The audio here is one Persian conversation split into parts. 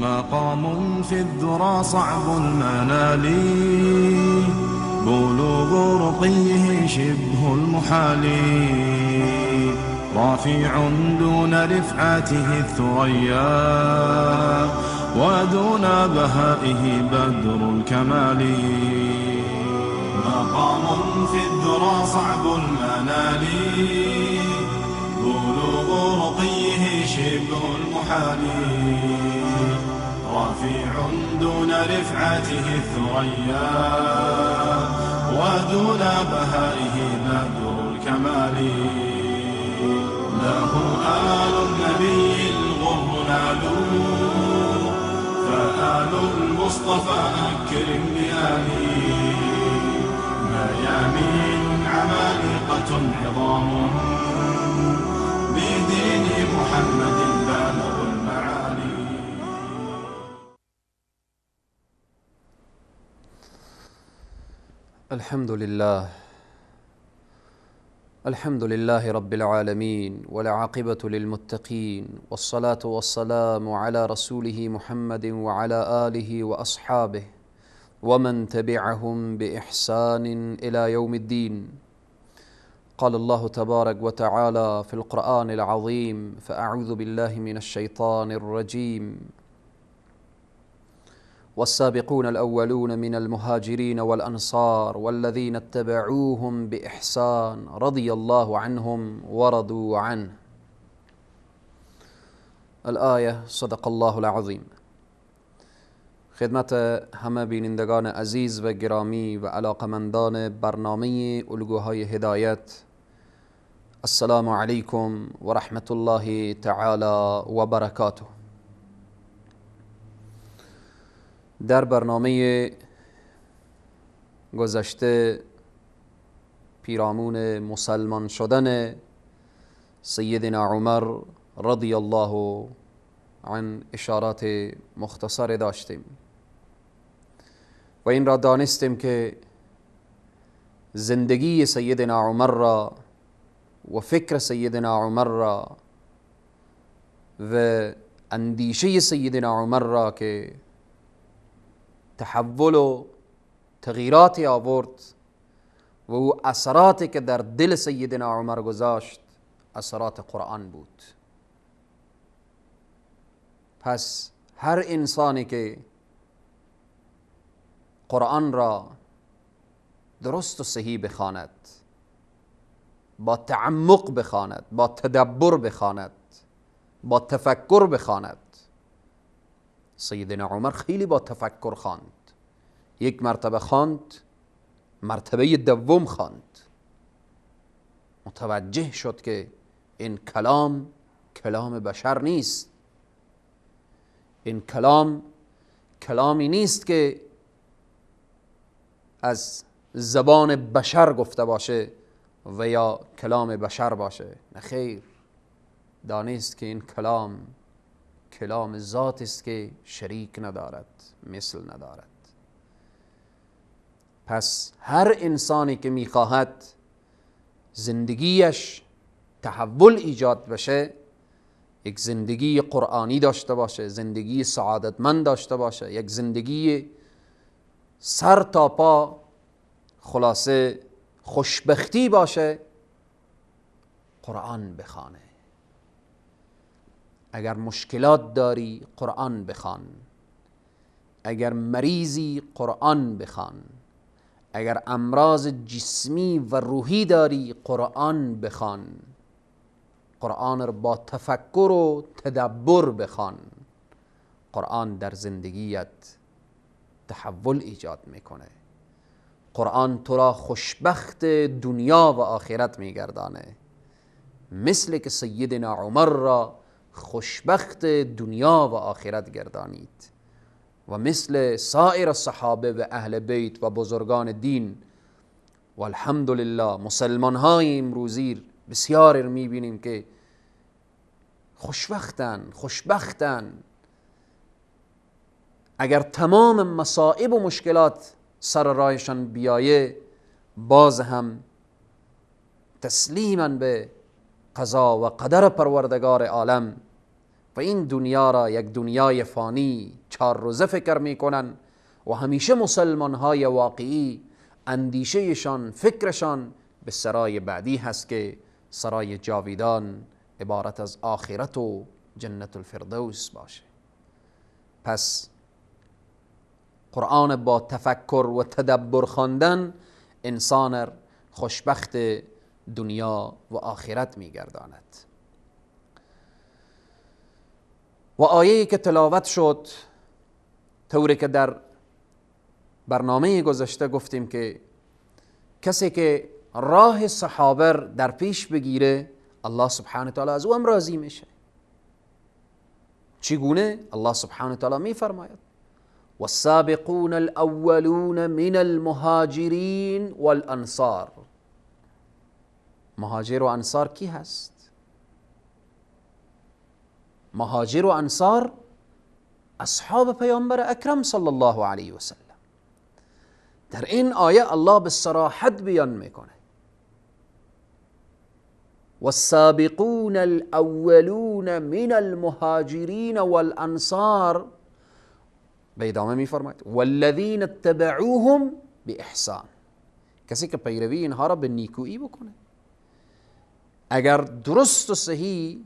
مقام في الذرى صعب المنال، بلوغ رقيه شبه المحال، رافع دون رفعته الثريا، ودون بهائه بدر الكمال. مقام في الذرى صعب المنال، بلوغ رقيه شبه المحال، رفيع دون رفعته الثريا، ودون بهائه بدر الكمال. له آل النبي الغر نالوا، فآل المصطفى أكرم بآله، ميامين عمالقة عظام، بدين محمد بالغ المعالي. الحمد لله رب العالمين، والعاقبة للمتقين، والصلاة والسلام على رسوله محمد وعلى آله وأصحابه ومن تبعهم بإحسان إلى يوم الدين. قال الله تبارك وتعالى في القرآن العظيم: فأعوذ بالله من الشيطان الرجيم: والسابقون الأولون من المهاجرين والأنصار والذين اتبعوهم بإحسان رضي الله عنهم ورضوا عنه. الآية. صدق الله العظیم. خدمت همه بینندگان عزیز و گرامی و علاقمندان برنامه الگوهای هدایت، السلام علیکم و رحمت الله تعالی و برکاته. در برنامه گذشته پیرامون مسلمان شدن سیدنا عمر رضی الله عن اشارات مختصر داشتیم و این را دانستیم که زندگی سیدنا عمر را و فکر سیدنا عمر را و اندیشه سیدنا عمر را که تحول و تغییراتی آورد و او اثراتی که در دل سیدنا عمر گذاشت اثرات قرآن بود. پس هر انسانی که قرآن را درست و صحیح بخواند، با تعمق بخواند، با تدبر بخواند، با تفکر بخواند. سیدنا عمر خیلی با تفکر خواند. یک مرتبه خواند، مرتبه دوم خواند، متوجه شد که این کلام بشر نیست. این کلامی نیست که از زبان بشر گفته باشه و یا کلام بشر باشه. نه خیر، دانست که این کلام ذات است که شریک ندارد، مثل ندارد. پس هر انسانی که میخواهد زندگیش تحول ایجاد بشه، یک زندگی قرآنی داشته باشه، زندگی سعادتمند داشته باشه، یک زندگی سر تا پا خلاصه خوشبختی باشه، قرآن بخوانه. اگر مشکلات داری قرآن بخوان، اگر مریضی قرآن بخوان، اگر امراض جسمی و روحی داری قرآن بخوان. قرآن را با تفکر و تدبر بخوان. قرآن در زندگیت تحول ایجاد میکنه. قرآن تو را خوشبخت دنیا و آخرت میگردانه، مثل که سیدنا عمر را خوشبخت دنیا و آخرت گردانید و مثل سایر صحابه و اهل بیت و بزرگان دین. و الحمدلله مسلمان های امروزی بسیار میبینیم که خوشبختن. اگر تمام مصائب و مشکلات سر راهشان بیایه، باز هم تسلیما به قضا و قدر پروردگار عالم و این دنیا را یک دنیای فانی 4 روزه فکر میکنن و همیشه مسلمان های واقعی اندیشهشان، فکرشان به سرای بعدی هست که سرای جاویدان عبارت از آخرت و جنت الفردوس باشه. پس قرآن با تفکر و تدبر خواندن انسان خوشبخت دنیا و آخرت میگرداند. و آیه‌ای که تلاوت شد طوری که در برنامه گذشته گفتیم که کسی که راه صحابه در پیش بگیره الله سبحانه تعالی از او هم راضی میشه. چگونه؟ الله سبحانه تعالی میفرماید والسابقون الاولون من المهاجرین والانصار. مهاجر و انصار کی هست؟ مهاجر و انصار اصحاب پیامبر اکرم صلی الله علیه و سلم. در این آیه الله به صراحت بیان میکنه والسابقون الاولون من المهاجرین والانصار، به ادامه میفرماید والذین اتبعوهم باحسان. کسی که پیروی اینها را به نیکویی بکنه. اگر درست و صحیح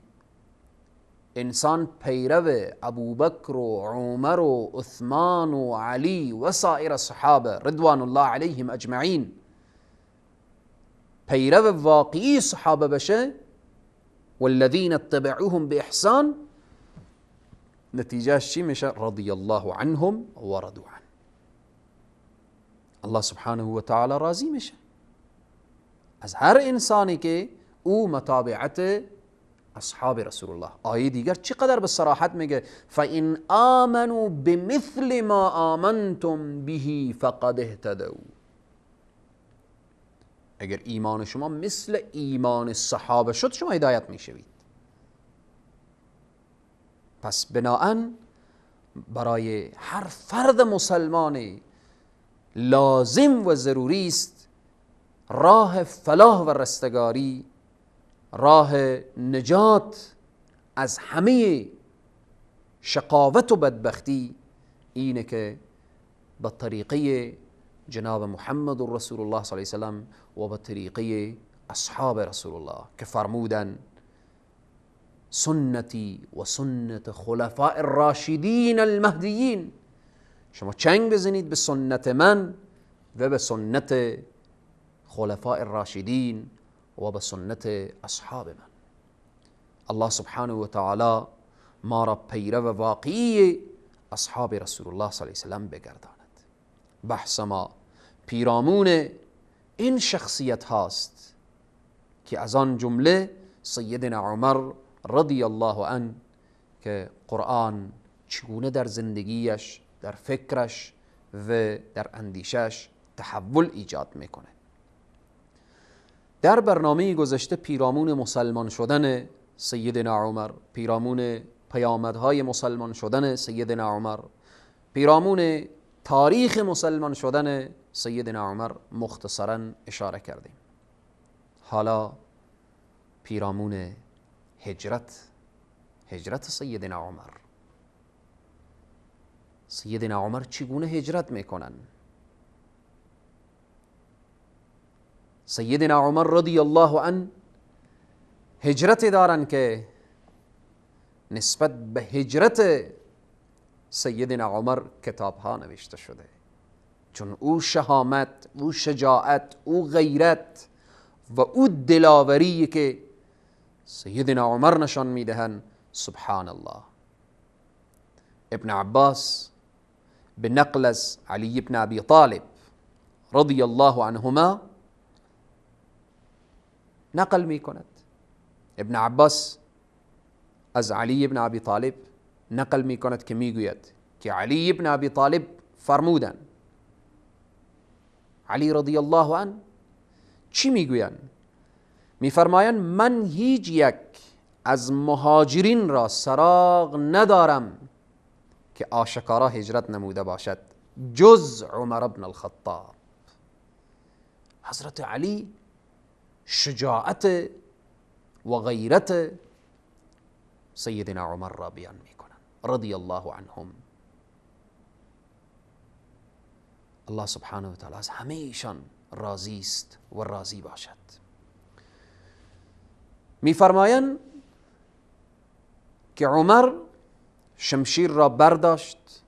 انسان پیرو ابوبکر و عمر و عثمان و علی و سایر صحابه رضوان الله علیهم اجمعین پیرو واقعی صحابه بشه، والذین اتبعوهم باحسان، نتیجهش چی میشه؟ رضی الله عنهم و رضوا عنه. الله سبحانه و تعالی راضی میشه از هر انسانی که او متابعت اصحاب رسول الله. آیه دیگر چقدر به صراحت میگه فَإِنْ آمَنُوا بِمِثْلِ مَا آمَنْتُمْ بِهِ فَقَدْ اهْتَدَوْا. اگر ایمان شما مثل ایمان صحابه شد شما هدایت میشوید. پس بناهن برای هر فرد مسلمان لازم و ضروری است راه فلاح و رستگاری، راه نجات از همه شقاوت و بدبختی اینه که به طریقه جناب محمد رسول الله صلی الله علیه و سلم و به طریقه اصحاب رسول الله که فرمودن سنتی و سنت خلفاء الراشدین المهدیین. شما چنگ بزنید به سنت من و به سنت خلفاء الراشدین و به سنت اصحاب من. الله سبحانه و تعالی ما را پیرو واقعی اصحاب رسول الله صلی الله علیه و سلم بگرداند. بحث ما پیرامون این شخصیت هاست که از آن جمله سیدنا عمر رضی الله عنه که قرآن چگونه در زندگیش، در فکرش و در اندیشش تحول ایجاد میکنه. در برنامه گذشته پیرامون مسلمان شدن سیدنا عمر، پیرامون پیامدهای مسلمان شدن سیدنا عمر، پیرامون تاریخ مسلمان شدن سیدنا عمر مختصرا اشاره کردیم. حالا پیرامون هجرت سیدنا عمر. سیدنا عمر چگونه هجرت میکنن؟ سیدنا عمر رضی الله عنه هجرت دارن که نسبت به هجرت سیدنا عمر کتاب ها نوشته شده، چون او شهامت، او شجاعت، او غیرت و او دلاوری که سیدنا عمر نشان میدهن سبحان الله. ابن عباس به نقل از علی ابن ابی طالب رضی الله عنهما نقل می کند. ابن عباس از علی ابن ابی طالب نقل می کند که می گوید که علی ابن ابی طالب فرمودن. علی رضی الله عنه چی می گویند؟ می فرمایند من هیچ یک از مهاجرین را سراغ ندارم که آشکارا هجرت نموده باشد جز عمر بن الخطاب. حضرت علی شجاعت و غیرت سیدنا عمر را بیان میکنن رضی الله عنهم. الله سبحانه و تعالی از همه ایشان راضی است و راضی باشد. میفرمایند که عمر شمشیر را برداشت،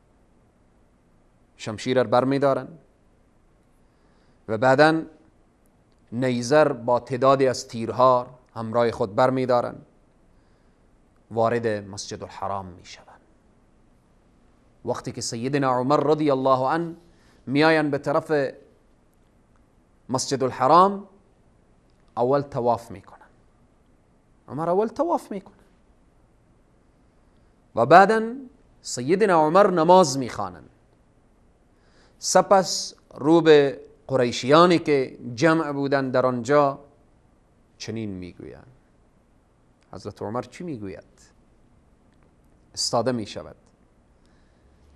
شمشیر را برمیدارن و بعدا نیزر با تعدادی از تیرها همراه خود برمیدارن، وارد مسجد الحرام میشوند. وقتی که سیدنا عمر رضی الله عنه میاین به طرف مسجد الحرام، اول طواف میکنن. عمر اول طواف میکنن و بعدا سیدنا عمر نماز میخوانند. سپس رو به قریشیانی که جمع بودن در آنجا چنین میگویند. حضرت عمر چی میگوید؟ استاده میشود.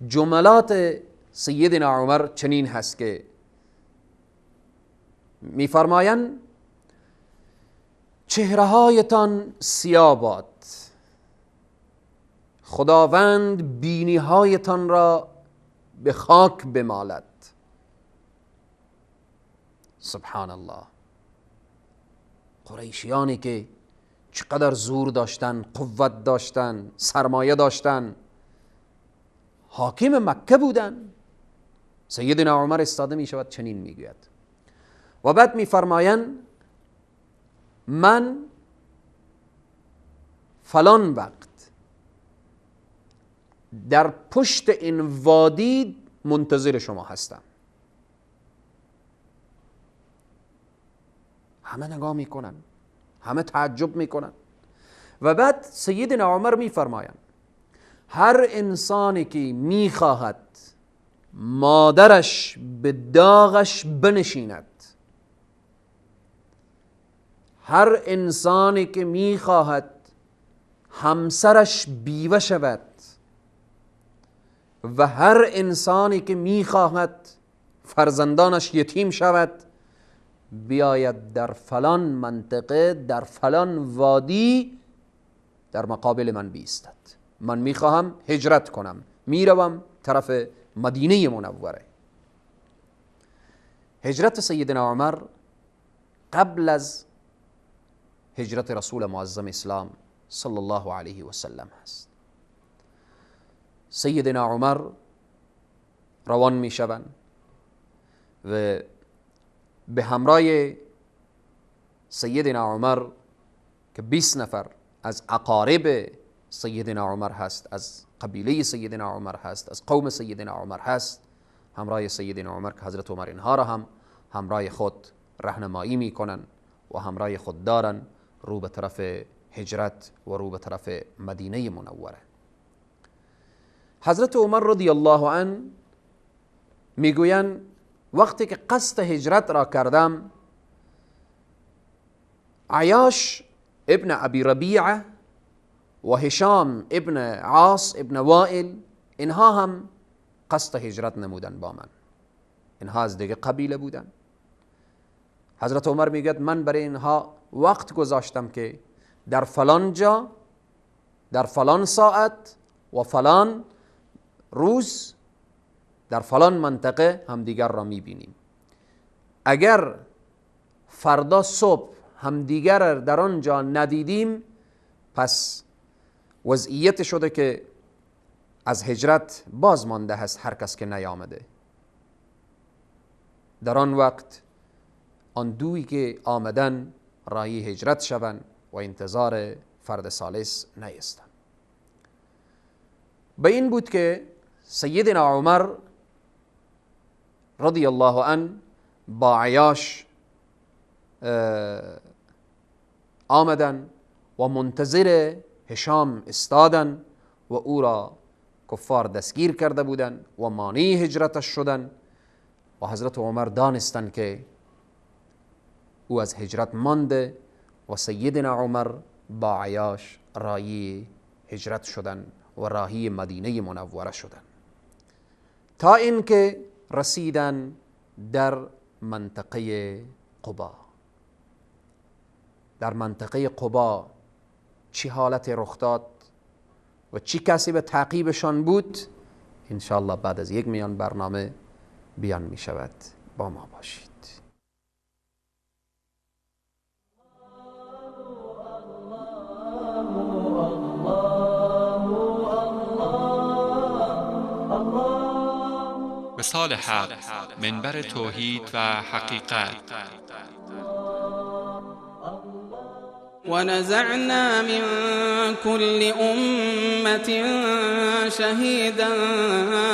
جملات سیدنا عمر چنین هست که میفرمایند چهرهایتان سیاه باد، خداوند بینی هایتان را به خاک بمالد. سبحان الله. قریشیانی که چقدر زور داشتن، قوت داشتن، سرمایه داشتن، حاکم مکه بودن. سیدنا عمر استاده می شود چنین میگوید و بعد میفرمایند من فلان وقت در پشت این وادی منتظر شما هستم. همه نگاه میکنن، همه تعجب میکنن و بعد سیدنا عمر میفرمایند هر انسانی که میخواهد مادرش به داغش بنشیند، هر انسانی که میخواهد همسرش بیوه شود و هر انسانی که میخواهد فرزندانش یتیم شود، بیاید در فلان منطقه، در فلان وادی در مقابل من بیستد. من میخواهم هجرت کنم، میروم طرف مدینه منوره. هجرت سیدنا عمر قبل از هجرت رسول معظم اسلام صلی الله علیه و سلم هست. سیدنا عمر روان میشوند و به همراه سیدنا عمر که 20 نفر از اقارب سیدنا عمر هست، از قبیله سیدنا عمر هست، از قوم سیدنا عمر هست، همراه سیدنا عمر که حضرت عمر اینها را هم همراه خود راهنمایی میکنن و همراه خود دارن رو به طرف هجرت و رو به طرف مدینه منوره. حضرت عمر رضی الله عنه میگویند وقتی که قصد هجرت را کردم، عیاش ابن ابی ربیعه و هشام ابن عاص ابن وائل اینها هم قصد هجرت نمودن با من. اینها از دیگه قبیله بودن. حضرت عمر میگوید من برای اینها وقت گذاشتم که در فلان جا، در فلان ساعت و فلان روز در فلان منطقه همدیگر را میبینیم. اگر فردا صبح همدیگر را در آنجا ندیدیم، پس وضعیت شده که از هجرت باز مانده هست هر کس که نیامده. در آن وقت آن دویی که آمدن راهی هجرت شوند و انتظار فرد ثالث نیستند. به این بود که سیدنا عمر رضی الله عنه با عیاش آمدن و منتظر هشام استادن و او را کفار دستگیر کرده بودن و مانع هجرتش شدن و حضرت عمر دانستن که او از هجرت مانده و سیدنا عمر با عیاش راهی هجرت شدن و راهی مدینه منوره شدن تا اینکه رسیدن در منطقه قبا. در منطقه قبا چی حالت رخ داد و چی کسی به تعقیبشان بود، انشاءالله بعد از یک میان برنامه بیان می شود. با ما باشید. وصال حق، منبر توحید و حقیقت. ونزعنا من كل أمة شهيدا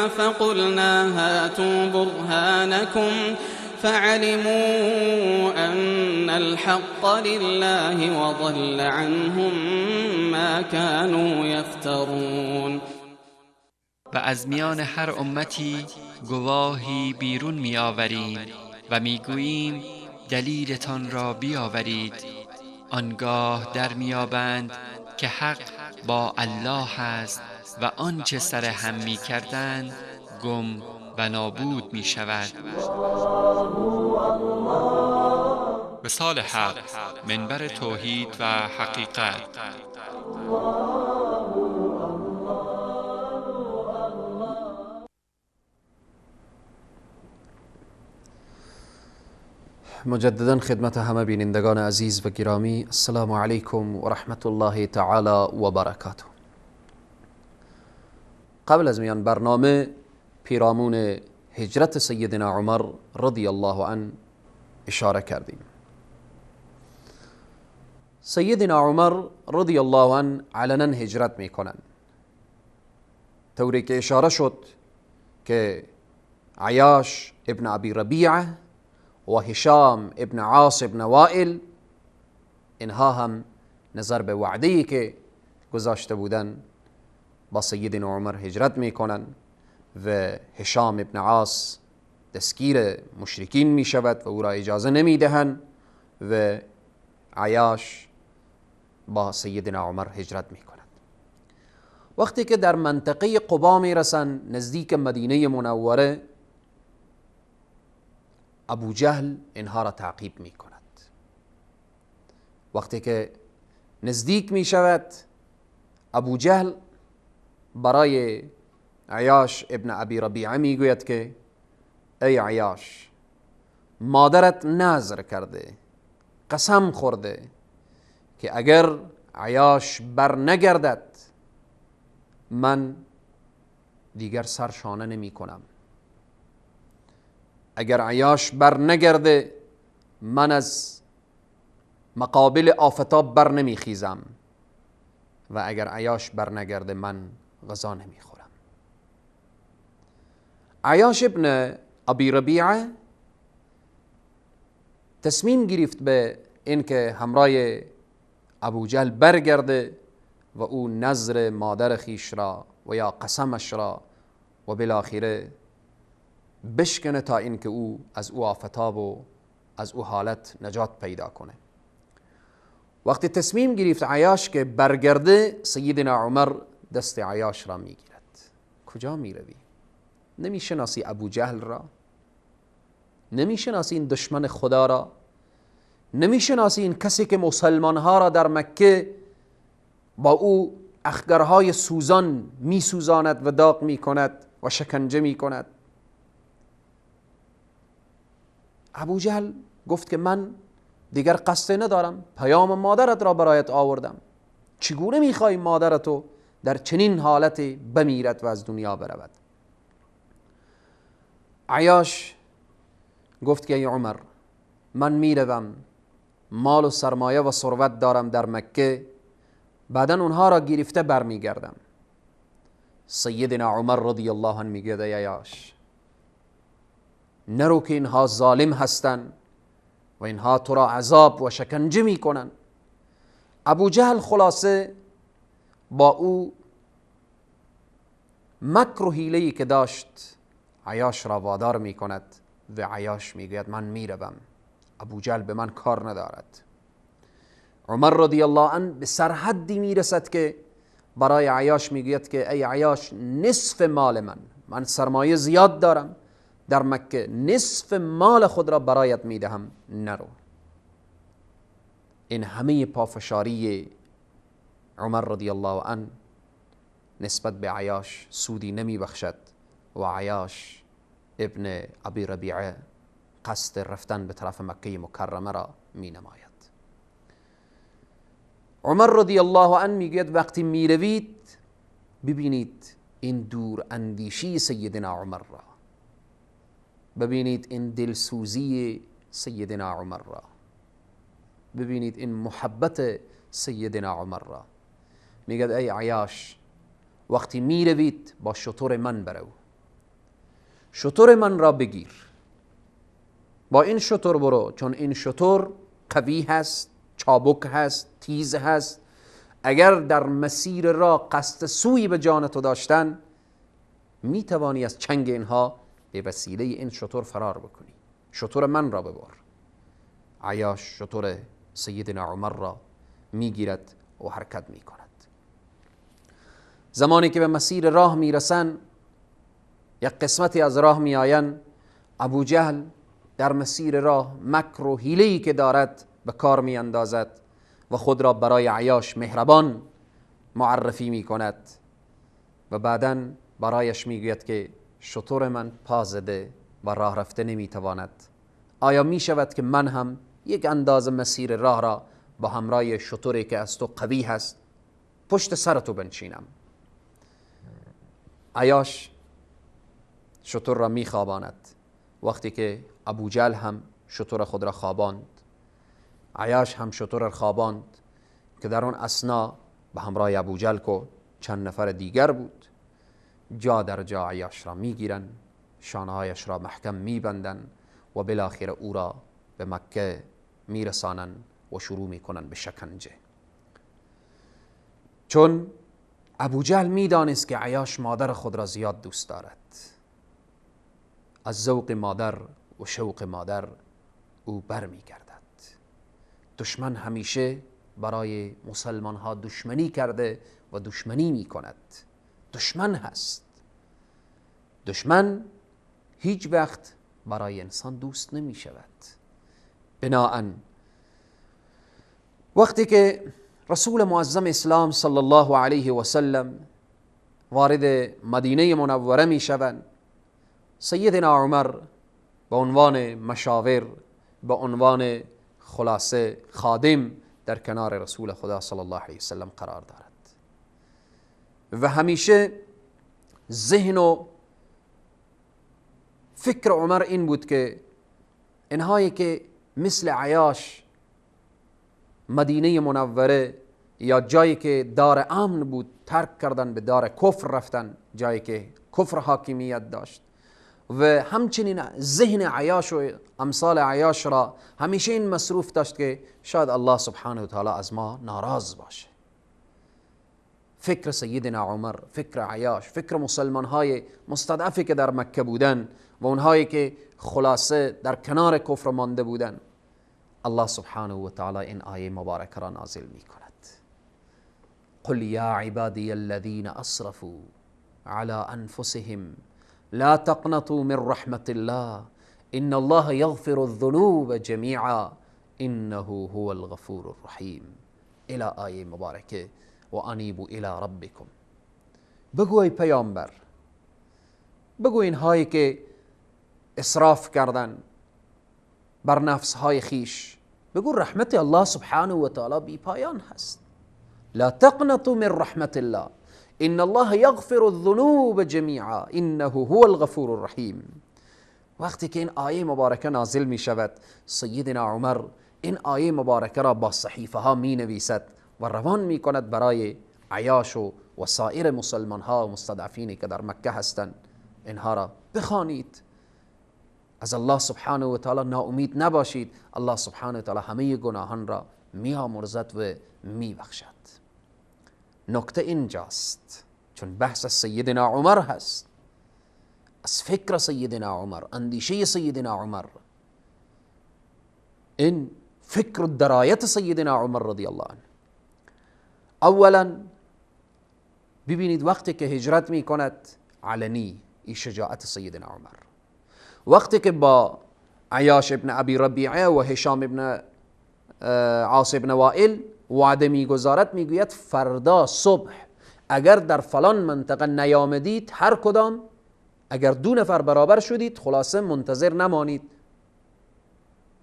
فقلنا هاتوا برهانكم فعلموا أن الحق لله وضل عنهم ما كانوا يفترون. و از میان هر امتی گواهی بیرون می آوریم و می گوییم دلیلتان را بیاورید. آنگاه در میابند که حق با الله است و آنچه سر هم می کردند گم و نابود می شود. وصال حق، منبر توحید و حقیقت. مجددا خدمت همه بینندگان عزیز و گرامی، السلام علیکم و رحمت الله تعالی و برکاته. قبل از میان برنامه پیرامون هجرت سیدنا عمر رضی الله عنه اشاره کردیم. سیدنا عمر رضی الله عنه علنا هجرت میکنن، طوری که اشاره شد که عیاش ابن ابی ربیعه و هشام ابن عاص ابن وائل اینها هم نظر به وعده‌ای که گذاشته بودن با سیدنا عمر هجرت میکنن و هشام ابن عاص دستگیر مشرکین می شود و او را اجازه نمی دهند و عیاش با سیدنا عمر هجرت می کند. وقتی که در منطقه قبا می رسند نزدیک مدینه منوره، ابو جهل اینها را تعقیب می کند. وقتی که نزدیک می شود، ابو جهل برای عیاش ابن ابی ربیعه می گوید که ای عیاش، مادرت نذر کرده، قسم خورده که اگر عیاش بر نگردد من دیگر سرشانه نمی کنم. اگر عیاش بر نگرده من از مقابل آفتاب بر نمی خیزم و اگر عیاش بر نگرده من غذا نمی خورم. عیاش ابن ابی ربیعه تصمیم گرفت به اینکه همراه ابو جهل برگرده و او نظر مادر خیش را و یا قسمش را و بالاخره بشکنه تا اینکه او از او آفتاب و از او حالت نجات پیدا کنه. وقتی تصمیم گرفت عیاش که برگرده، سیدنا عمر دست عیاش را میگیرد. کجا میروی؟ نمیشناسی ابو جهل را؟ نمیشناسی این دشمن خدا را؟ نمیشناسی این کسی که مسلمانها را در مکه با او اخگرهای سوزان میسوزاند و داغ میکند و شکنجه میکند؟ ابو جهل گفت که من دیگر قصد ندارم، پیام مادرت را برایت آوردم، چگونه میخوای مادرتو در چنین حالت بمیرد و از دنیا برود؟ عیاش گفت که ای عمر، من میروم، مال و سرمایه و ثروت دارم در مکه، بعدن اونها را گرفته برمیگردم. سیدنا عمر رضی الله عنه میگه ای عیاش، نرو که اینها ظالم هستن و اینها تو را عذاب و شکنجه میکنن. ابو جهل خلاصه با او مکر و حیله‌ای که داشت عیاش را وادار میکند و عیاش میگوید من میروم، ابو جهل به من کار ندارد. عمر رضی الله عنه به سرحدی میرسد که برای عیاش میگوید که ای عیاش، نصف مال من سرمایه زیاد دارم در مکه، نصف مال خود را برایت میدهم، نرو. این همه پافشاری عمر رضی الله عنه نسبت به عیاش سودی نمی بخشد و عیاش ابن ابی ربیعه قصد رفتن به طرف مکه مکرمه را می نماید. عمر رضی الله عنه میگوید وقتی میروید ببینید این دور اندیشی سیدنا عمر را، ببینید این دلسوزی سیدنا عمر را، ببینید این محبت سیدنا عمر را. میگه ای عیاش وقتی میروید با شتر من برو، شتر من را بگیر، با این شتر برو، چون این شتر قوی هست، چابک هست، تیز هست. اگر در مسیر راه قصد سوی به جان تو داشتن میتوانی از چنگ اینها به وسیله این شتر فرار بکنی. شتر من را ببر. عیاش شتر سیدنا عمر را میگیرد و حرکت میکند. زمانی که به مسیر راه میرسن، یک قسمتی از راه میآیند، ابو جهل در مسیر راه مکر و حیله‌ای که دارد به کار میاندازد و خود را برای عیاش مهربان معرفی میکند و بعداً برایش میگوید که شتر من پا زده و راه رفته نمیتواند. آیا میشود که من هم یک اندازه مسیر راه را با همراه شتری که از تو قوی هست پشت سر تو بنشینم؟ عیاش شتر را میخواباند. وقتی که ابو جهل هم شتر خود را خواباند، عیاش هم شتر را خواباند که در آن اثنا به همراه ابو جهل و چند نفر دیگر بود. جا در جا عیاش را میگیرن، شانهایش را محکم میبندن و بالاخره او را به مکه میرسانن و شروع میکنن به شکنجه. چون ابو جهل میدانست که عیاش مادر خود را زیاد دوست دارد، از ذوق مادر و شوق مادر او بر میگردد. دشمن همیشه برای مسلمان ها دشمنی کرده و دشمنی میکند. دشمن هست. دشمن هیچ وقت برای انسان دوست نمی شود. بناهن وقتی که رسول معظم اسلام صلی الله علیه و سلم وارد مدینه منوره می شوند، سیدنا عمر به عنوان مشاور، به عنوان خلاصه خادم در کنار رسول خدا صلی الله علیه و سلم قرار دارد و همیشه ذهن و فکر عمر این بود که اینهایی که مثل عیاش مدینه منوره یا جایی که دار امن بود ترک کردن، به دار کفر رفتن، جایی که کفر حاکمیت داشت. و همچنین ذهن عیاش و امثال عیاش را همیشه این مصروف داشت که شاید الله سبحانه و تعالی از ما ناراض باشه. فکر سیدنا عمر، فکر عیاش، فکر مسلمان های مستضعفی که در مکه بودن و اونهایی که خلاصه در کنار کفر مانده بودن، الله سبحانه و تعالی این آیه مبارکه را نازل می کند. قل یا عبادی الذین اسرفوا علی انفسهم لا تقنطوا من رحمت الله ان الله یغفر الذنوب جمیعا انه هو الغفور الرحیم. الى آیه مبارکه و انیبوا الی ربکم. بگو ای پیامبر، بگو اینهایی که اسراف کردن بر نفسهای خیش، بگو رحمت الله سبحانه و تعالی بی پایان هست. لا تقنطوا من رحمت الله ان الله یغفر الذنوب جمیعا انه هو الغفور الرحیم. وقتی که این آیه مبارکه نازل می شود، سیدنا عمر این آیه مبارکه را با صحیفه ها می نویسد و روان می کند برای عیاش و سایر مسلمان ها و مستضعفینی که در مکه هستند. اینها را بخوانید، از الله سبحانه و تعالی ناامید نباشید. الله سبحانه و تعالی همه گناهان را می آمرزد و می بخشد. نکته اینجاست، چون بحث سیدنا عمر هست، از فکر سیدنا عمر، اندیشه سیدنا عمر، این فکر و درایت سیدنا عمر رضی الله عنه. اولا ببینید وقتی که هجرت می کند علنی، این شجاعت سیدنا عمر. وقتی که با عیاش ابن ابی ربیعه و هشام ابن عاص ابن وائل وعده میگذارد، میگوید فردا صبح اگر در فلان منطقه نیامدید هر کدام اگر 2 نفر برابر شدید خلاصه منتظر نمانید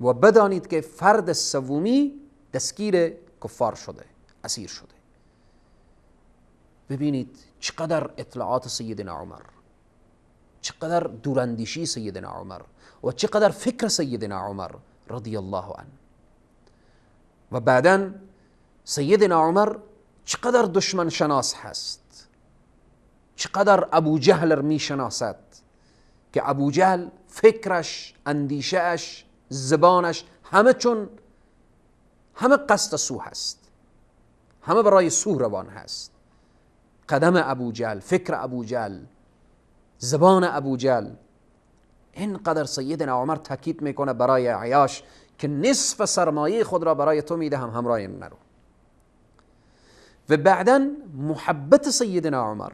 و بدانید که فرد سومی دستگیر کفار شده، اسیر شده. ببینید چقدر اطلاعات سیدنا عمر، چقدر دوراندیشی سیدنا عمر و چقدر فکر سیدنا عمر رضی الله عنه. و بعداً سیدنا عمر چقدر دشمن شناس هست، چقدر ابو جهل می شناسد که ابو جهل فکرش، اندیشهش، زبانش همه قصد سو هست، همه برای سو روان هست. قدم ابو جهل، فکر ابو جهل، زبان ابو جهل. اینقدر سیدنا عمر تاکید میکنه برای عیاش که نصف سرمایه خود را برای تو میدهم، همراه این نرو. و بعداً محبت سیدنا عمر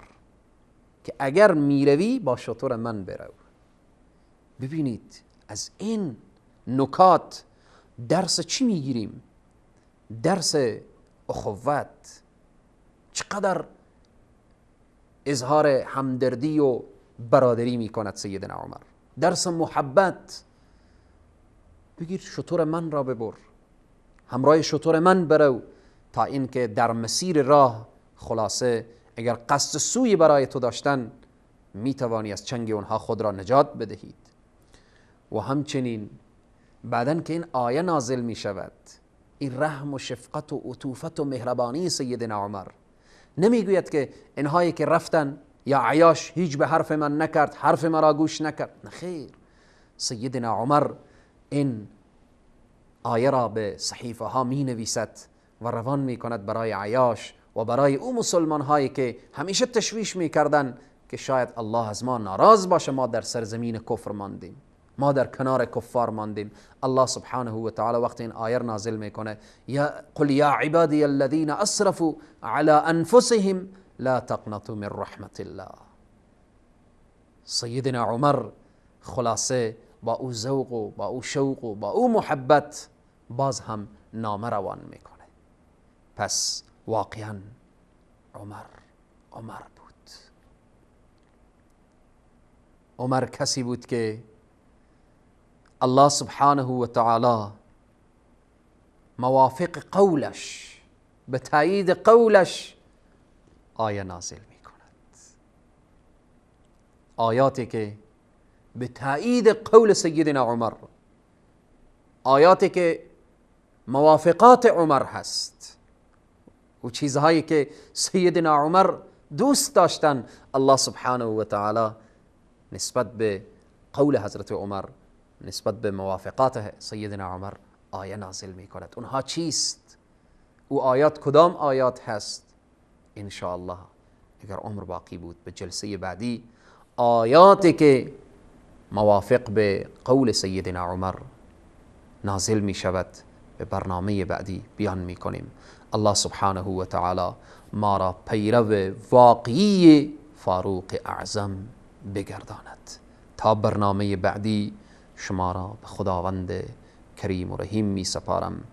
که اگر میروی با شطور من برو. ببینید از این نکات درس چی میگیریم؟ درس اخوت. چقدر اظهار همدردی و برادری میکند سیدنا عمر. درس محبت. بگیر شطور من را ببر، همراه شطور من برو، تا اینکه در مسیر راه خلاصه اگر قصد سوی برای تو داشتن میتوانی از چنگ اونها خود را نجات بدهید. و همچنین بعدن که این آیه نازل می شود، این رحم و شفقت و عطوفت و مهربانی سیدنا عمر، نمیگوید که اینهایی که رفتن یا عیاش هیچ به حرف من نکرد، حرف مرا گوش نکرد. نخیر، سیدنا عمر این آیه را به صحیفه ها می نویسد و روان می کند برای عیاش و برای او مسلمان هایی که همیشه تشویش می کردن که شاید الله از ما ناراض باشه، ما در سرزمین کفر ماندیم، ما در کنار کفار ماندیم. الله سبحانه و تعالی وقتی این آیه نازل میکنه، قل یا عبادی الذین اسرفوا علی انفسهم لا تقنطوا من رحمت الله. سیدنا عمر خلاصه با او ذوق و با او شوق و با او محبت باز هم نامه روان میکنه. پس واقعا عمر بود. عمر کسی بود که الله سبحانه و تعالی موافق قولش، به تایید قولش آیه نازل می کند. آیاتی که به تایید قول سیدنا عمر، آیاتی که موافقات عمر هست و چیزهایی که سیدنا عمر دوست داشتن، الله سبحانه و تعالی نسبت به قول حضرت عمر، نسبت به موافقات سیدنا عمر آیه نازل می کند. اونها چیست؟ او آیات کدام آیات هست؟ ان شاء الله اگر عمر باقی بود به جلسه بعدی آیاتی که موافق به قول سیدنا عمر نازل می شود به برنامه بعدی بیان می کنیم. الله سبحانه و تعالی ما را پیرو واقعی فاروق اعظم بگرداند. تا برنامه بعدی شما را به خداوند کریم و رحیم می سپارم.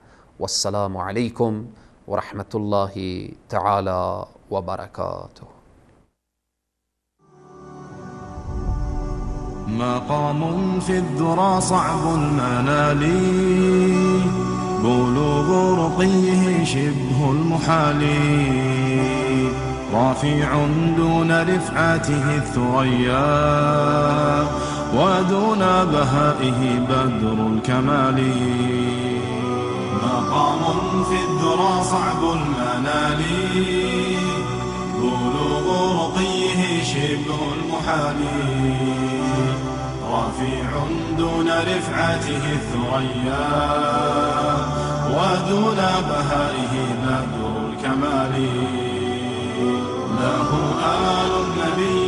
والسلام علیکم و رحمت الله تعالی و برکاته. مقام في الذرى صعب المنال، بلوغ رقيه شبه المحال، رافع دون رفعته الثريا، ودون بهائه بدر الكمال. مقام في الذرى صعب المنال، بلوغ رقيه شبه المحال، رفيع دون رفعته الثريا، ودون بهائه بدر الكمال. له آل النبي